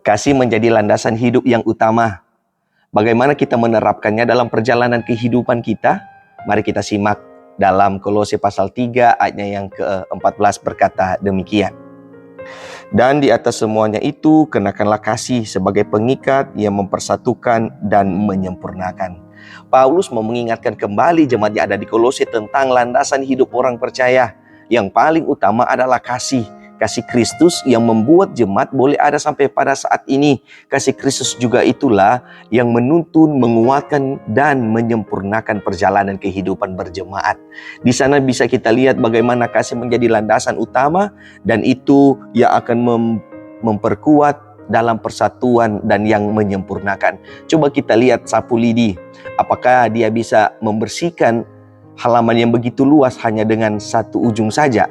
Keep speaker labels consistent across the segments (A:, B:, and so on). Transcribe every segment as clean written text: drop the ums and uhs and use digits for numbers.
A: Kasih menjadi landasan hidup yang utama. Bagaimana kita menerapkannya dalam perjalanan kehidupan kita? Mari kita simak dalam Kolose pasal 3 ayatnya yang ke-14 berkata demikian. Dan di atas semuanya itu, kenakanlah kasih sebagai pengikat yang mempersatukan dan menyempurnakan. Paulus mau mengingatkan kembali jemaat yang ada di Kolose tentang landasan hidup orang percaya. Yang paling utama adalah kasih. Kasih Kristus yang membuat jemaat boleh ada sampai pada saat ini. Kasih Kristus juga itulah yang menuntun, menguatkan, dan menyempurnakan perjalanan kehidupan berjemaat. Di sana bisa kita lihat bagaimana kasih menjadi landasan utama, dan itu yang akan memperkuat dalam persatuan dan yang menyempurnakan. Coba kita lihat sapu lidi. Apakah dia bisa membersihkan halaman yang begitu luas hanya dengan satu ujung saja?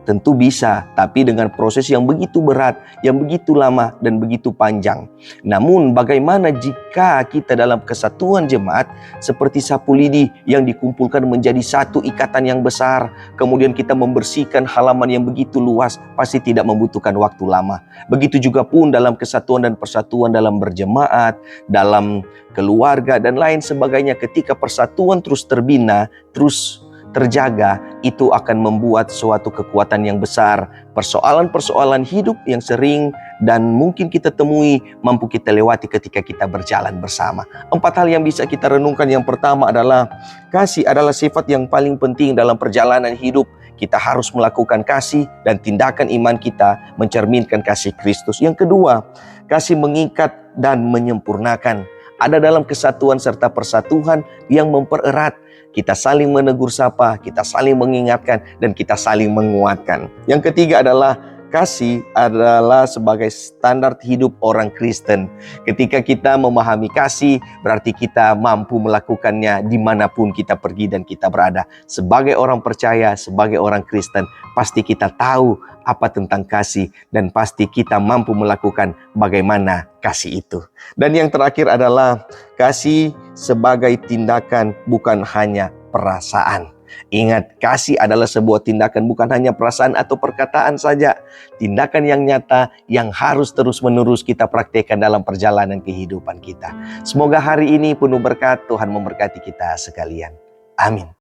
A: Tentu bisa, tapi dengan proses yang begitu berat, yang begitu lama, dan begitu panjang. Namun bagaimana jika kita dalam kesatuan jemaat seperti sapu lidi yang dikumpulkan menjadi satu ikatan yang besar, kemudian kita membersihkan halaman yang begitu luas, pasti tidak membutuhkan waktu lama. Begitu juga pun dalam kesatuan dan persatuan dalam berjemaat, dalam keluarga, dan lain sebagainya. Ketika persatuan terus terbina, terus terjaga, itu akan membuat suatu kekuatan yang besar. Persoalan-persoalan hidup yang sering dan mungkin kita temui mampu kita lewati ketika kita berjalan bersama. 4 hal yang bisa kita renungkan. Yang pertama adalah kasih adalah sifat yang paling penting dalam perjalanan hidup. Kita harus melakukan kasih dan tindakan iman kita mencerminkan kasih Kristus. Yang kedua, kasih mengikat dan menyempurnakan. Ada dalam kesatuan serta persatuan yang mempererat. Kita saling menegur sapa, kita saling mengingatkan, dan kita saling menguatkan. Yang ketiga adalah kasih adalah sebagai standar hidup orang Kristen. Ketika kita memahami kasih, berarti kita mampu melakukannya dimanapun kita pergi dan kita berada. Sebagai orang percaya, sebagai orang Kristen, pasti kita tahu apa tentang kasih, dan pasti kita mampu melakukan bagaimana kasih itu. Dan yang terakhir adalah kasih sebagai tindakan, bukan hanya perasaan. Ingat, kasih adalah sebuah tindakan, bukan hanya perasaan atau perkataan saja. Tindakan yang nyata yang harus terus-menerus kita praktekkan dalam perjalanan kehidupan kita. Semoga hari ini penuh berkat. Tuhan memberkati kita sekalian. Amin.